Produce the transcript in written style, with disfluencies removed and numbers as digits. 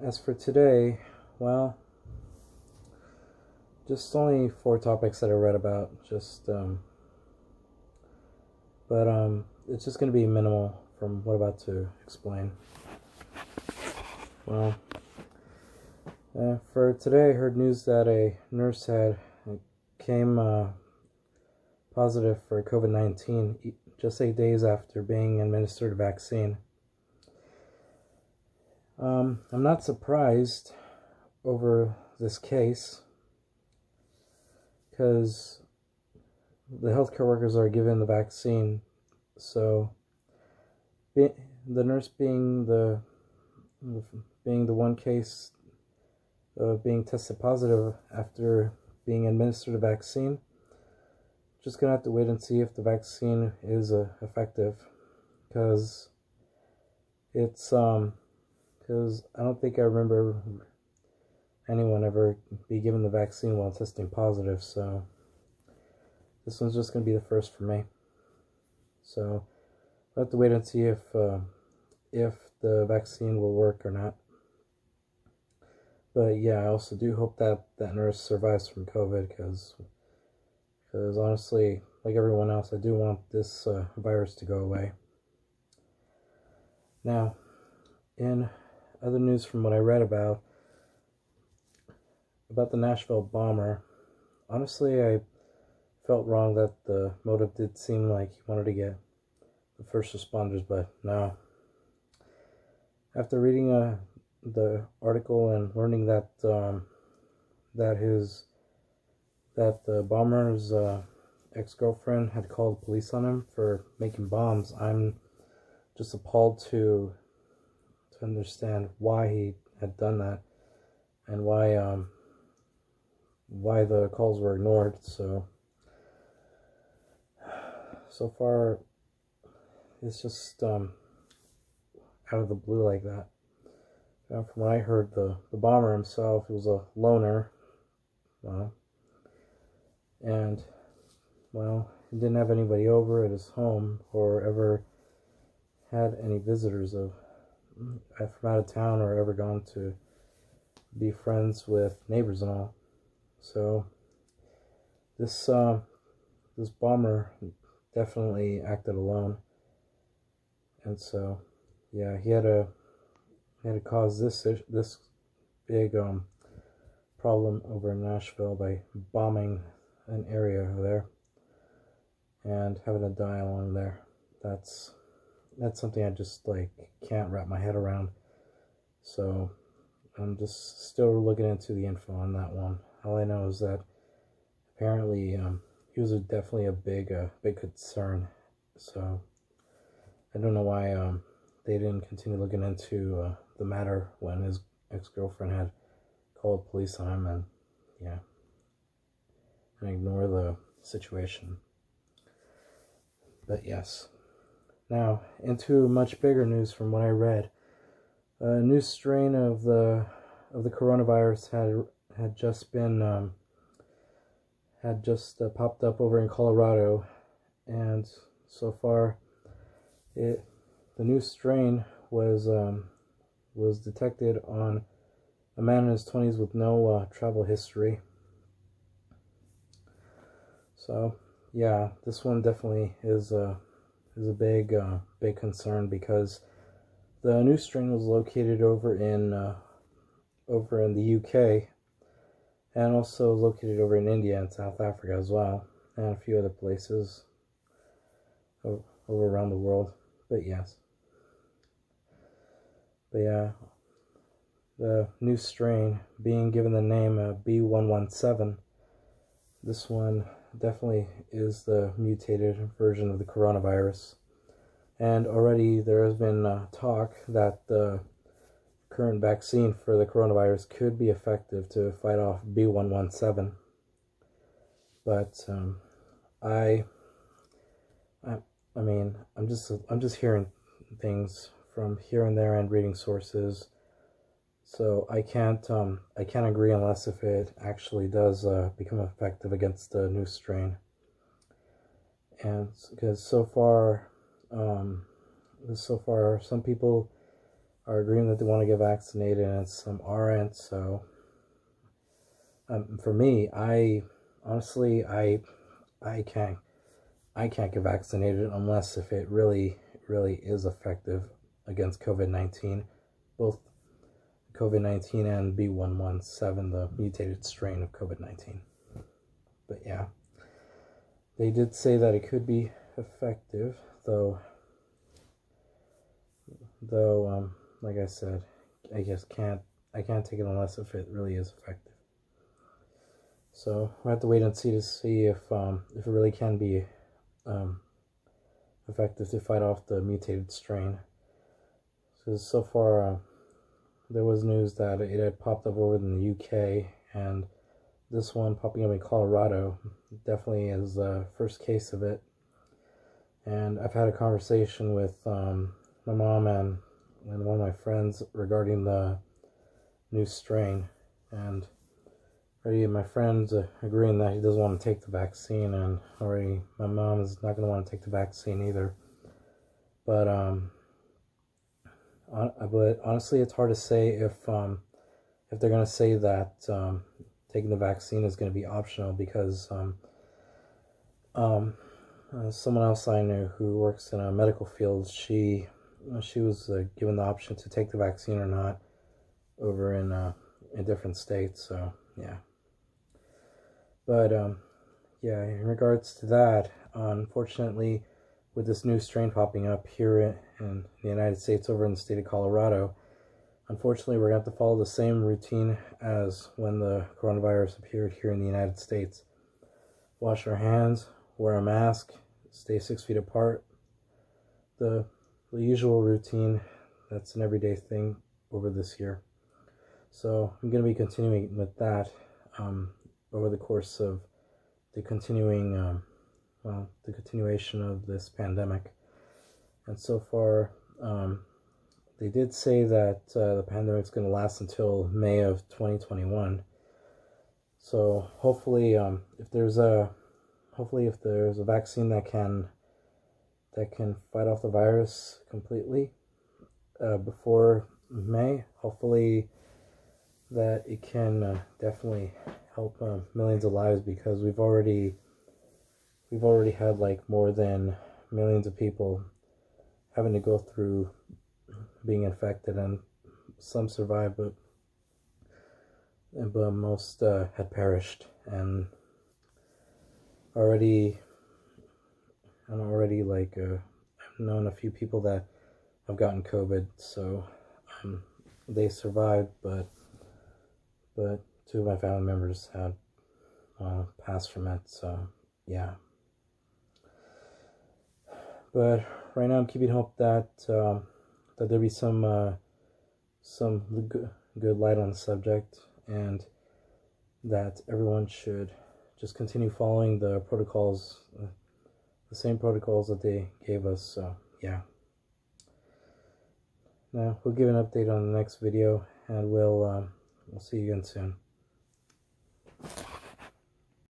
as for today, well, just only four topics that I read about. But it's just going to be minimal from what I'm about to explain. Well, for today, I heard news that a nurse came positive for COVID-19 just 8 days after being administered a vaccine. I'm not surprised over this case because the healthcare workers are given the vaccine, so the nurse being the one case of being tested positive after being administered a vaccine, just gonna have to wait and see if the vaccine is effective, because because I don't think I remember anyone ever be given the vaccine while testing positive, so this one's just going to be the first for me. So I'll have to wait and see if the vaccine will work or not. But yeah, I also do hope that nurse survives from COVID, because honestly, like everyone else, I do want this virus to go away. Now, in other news from what I read about the Nashville bomber, honestly, I felt wrong that the motive did seem like he wanted to get the first responders, but no. After reading the article and learning that the bomber's ex-girlfriend had called police on him for making bombs, I'm just appalled to understand why he had done that and why the calls were ignored. So far it's just out of the blue like that. From what I heard, the bomber himself was a loner, and he didn't have anybody over at his home or ever had any visitors from out of town, or ever gone to be friends with neighbors and all. So this bomber definitely acted alone, and so yeah, he had to cause this big problem over in Nashville by bombing an area over there and having to die along there. That's something I just can't wrap my head around. So I'm just still looking into the info on that one. All I know is that apparently he was definitely a big concern. So I don't know why they didn't continue looking into the matter when his ex-girlfriend had called police on him, and ignore the situation. But yes. Now, into much bigger news from what I read. A new strain of the coronavirus had just popped up over in Colorado, and so far, the new strain was detected on a man in his 20s with no travel history. So yeah, this one definitely is a big concern, because the new strain was located over in the UK, and also located over in India and South Africa as well, and a few other places over around the world. But yeah, the new strain being given the name B117, this one definitely is the mutated version of the coronavirus. And already there has been talk that the current vaccine for the coronavirus could be effective to fight off B117. But I mean, I'm just hearing things from here and there and reading sources. So I can't agree unless if it actually does become effective against the new strain. And because so far some people are agreeing that they want to get vaccinated, and some aren't. So for me, I honestly, I can't get vaccinated unless if it really is effective against COVID-19, both COVID-19 and B.1.1.7, the mutated strain of COVID-19. But yeah, they did say that it could be effective, though like I said, I can't take it unless if it really is effective. So we'll have to wait and see if it really can be effective to fight off the mutated strain. Because so far there was news that it had popped up over in the UK, and this one popping up in Colorado definitely is the first case of it. And I've had a conversation with my mom and one of my friends regarding the new strain, and already my friend's agreeing that he doesn't want to take the vaccine, and already my mom is not going to want to take the vaccine either. But honestly, it's hard to say if they're going to say that taking the vaccine is going to be optional, because someone else I knew who works in a medical field, she was given the option to take the vaccine or not over in different states. So yeah, but yeah, in regards to that, unfortunately, with this new strain popping up here in the United States over in the state of Colorado, unfortunately we're going to have to follow the same routine as when the coronavirus appeared here in the United States. Wash our hands, wear a mask, stay 6 feet apart. The usual routine that's an everyday thing over this year. So I'm going to be continuing with that over the course of the continuation of this pandemic. And so far, they did say that the pandemic's going to last until May of 2021. So hopefully, if there's a vaccine that can fight off the virus completely before May, hopefully that it can definitely help millions of lives, because we've already had like more than millions of people having to go through being infected, and some survived, but most had perished. And already like I've known a few people that have gotten COVID, so they survived, but two of my family members had passed from it. So yeah, but right now I'm keeping hope that there'll be some good light on the subject, and that everyone should just continue following the protocols, the same protocols that they gave us. So yeah. Now we'll give an update on the next video, and we'll see you again soon.